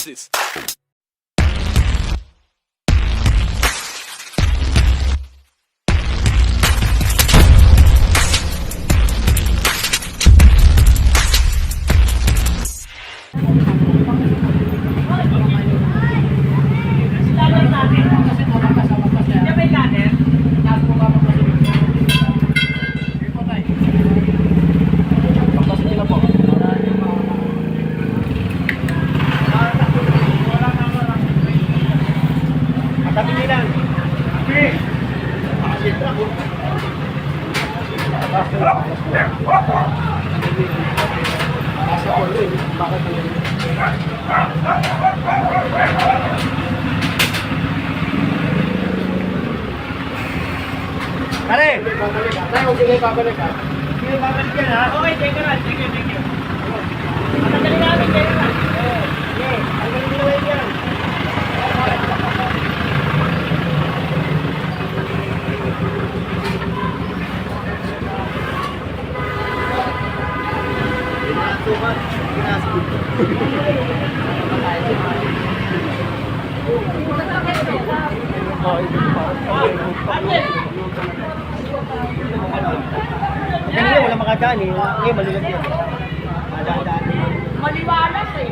Deuces. Pare! Tayo, huwag sila babalik ha. Hindi na babalik yan ha? Okay, thank you. Matagaling namin, thank you. Okay, tanggalin nila yan. Kanina wala makadaan eh. Ngayon malulat yun. Maliwalas eh.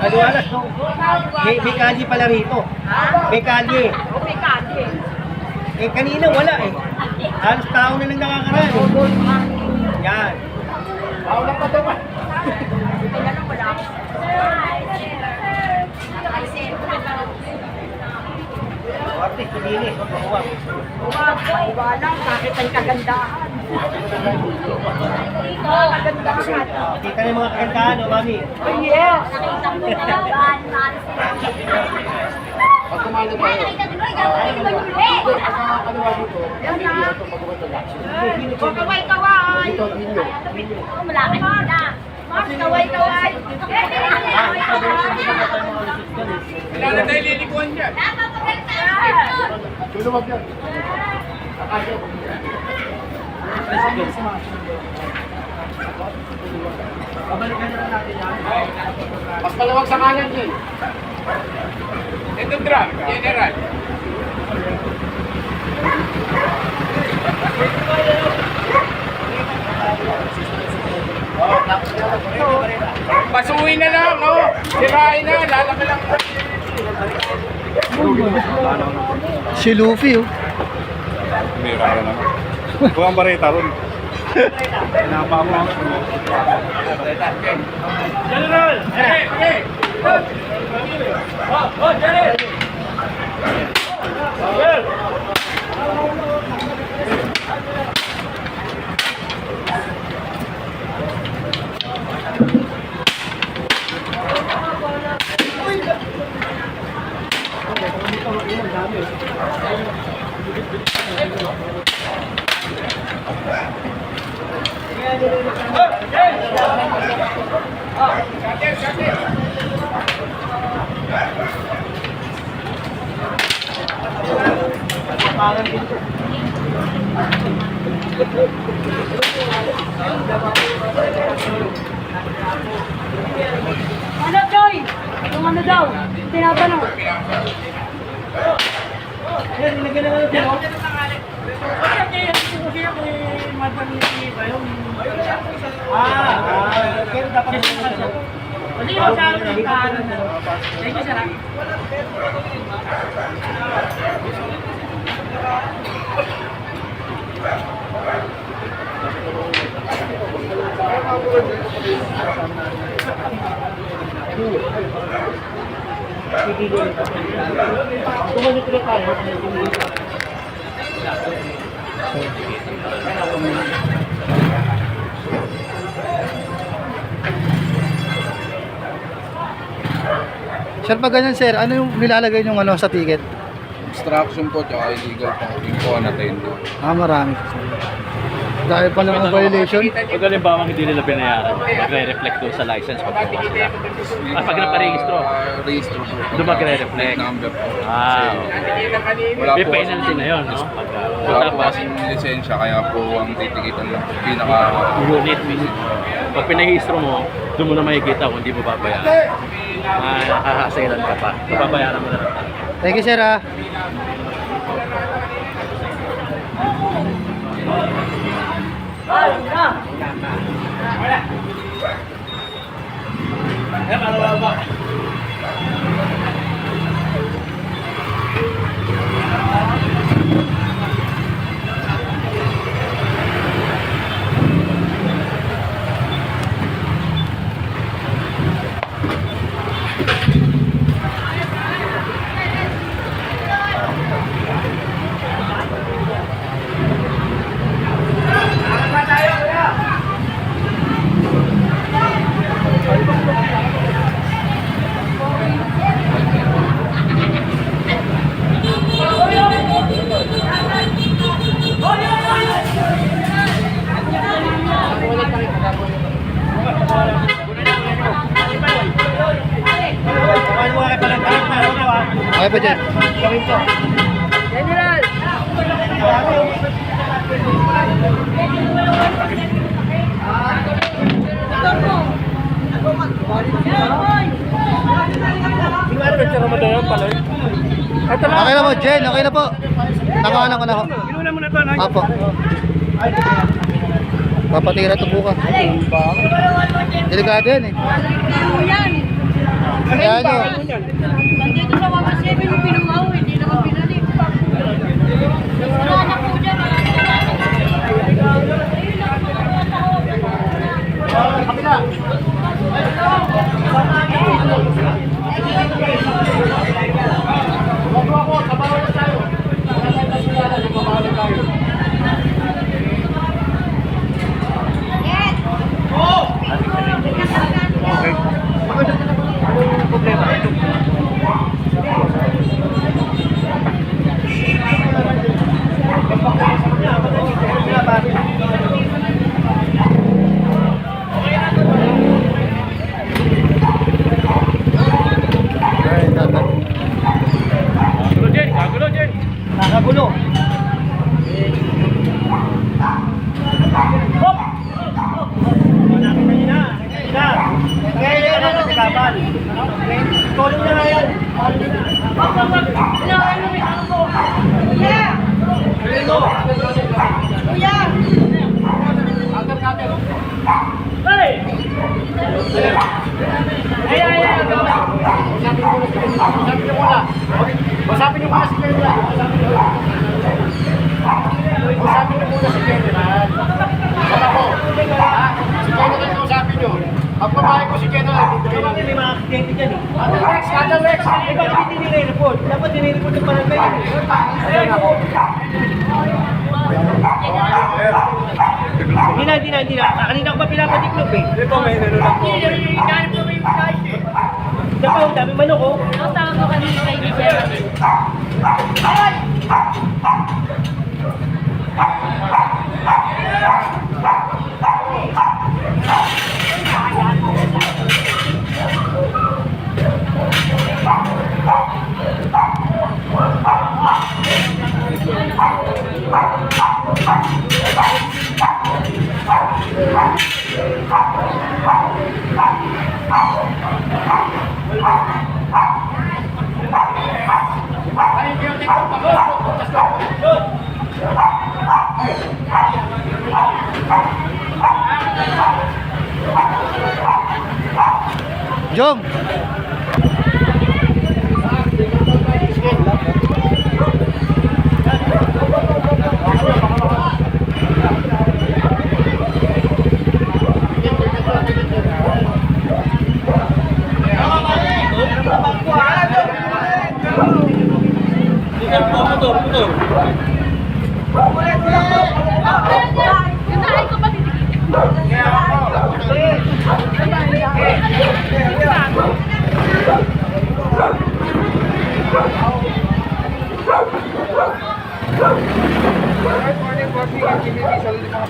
Maliwalas no? May kalye pala rito. May kalye. May kadi eh. Eh kanina wala eh. Halos tao na lang nakakaraan eh. Yan. Tao lang pa daw. Kaya lang wala ako. Arte, kulinis. Huwag. Walang kahit ang kagandahan. Kagandahan. Kita na yung mga kagandahan, no, mami? Oh yes. Pag kumano tayo. Kaway-kaway. Malaki na. Mars, kaway-kaway. Wala na tayo lilikuan dyan. Tulungan yan. Pabalikan na natin yan. Mas malawag sa kanan niya. Ito drum, general. Pasuhin na lang, no? Sirain na, lalaki lang. Si Luffy, oh. Mira ka naman. Buang bareta ron. Napamang. General! Okay, okay! Oh, General! Ano, Joy? Yung ano daw? Tinatanong. Ayan, nilagyan na nga yung tino. Kaya dapat Hindi mo sa akin yung kahanan na. Thank you, sarap. Kumanit na tayo. Sir, pag ganyan sir, ano yung nilalagay yung ano sa ticket? Obstruction po, tsaka illegal parking po natin. Marami. Dahil pa ng violation. Pag halimbawa hindi nila binayaran, magre-reflect doon sa license pag gawa sila. Pag naparehistro, Registro po. doon magre-reflect. Number po. Ah, Wala may po penalty na yun, no? Wala po kasing lisensya, kaya po ang titikitan lang pinaka unit. Pag pinahistro mo, doon mo na makikita kung hindi mo babayaran. Makakasailan ka pa. Babayaran mo na lang. Thank you, sir, ah. Okay po dyan. General! Okay na po, Jen. Okay na po. Nakawalan ko na ako. Inuna mo na to, no? Apo. Papatira ito bukas. Delikado yan eh. Yan! Kaya nyo. Nandito sa 107 yung pinungaw, hindi naman pinalik. Wala na po dyan, wala na. Nakagulo. Usapin niyo muna si General. Usapin niyo muna si General. Baka po. Si General na usapin niyo. Pagpapahay ko si General. Bakit may mga aksidente dyan eh? Kada Rex. Eh, bakit hindi nire-report? Dapat nire-report ng barangay yun eh. Hindi na. Kanina ko pa pinapatiklop eh. Ito may nanonood po. Dapat ang dami manok oh. Ang tawag ko kanina kay General. Jom!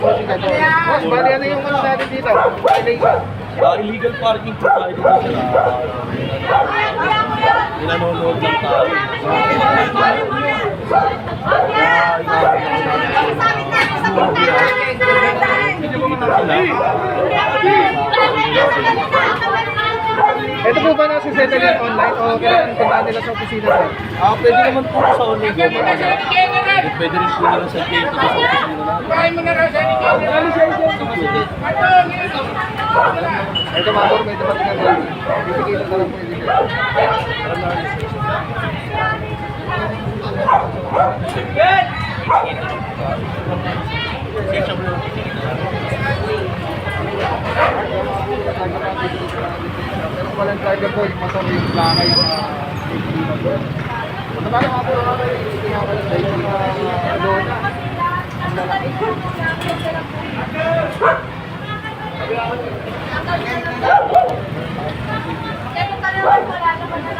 Boss, bali ano yung ano natin dito? Illegal parking po tayo dito sa nanonood lang tayo. Sabit na! ba nasisettle yan online o kailangan puntahan nila sa opisina, sir? Pwede naman po sa online ko. Pwede rin po nila sa gate ko sa opisina na. Ito mga bro, may dapat nga doon. Bibigay na lang po yung details. Pero walang driver po, yung motor yung lakay yung ano ba mga bro, hindi nga pala sa yung doon. Wala naman na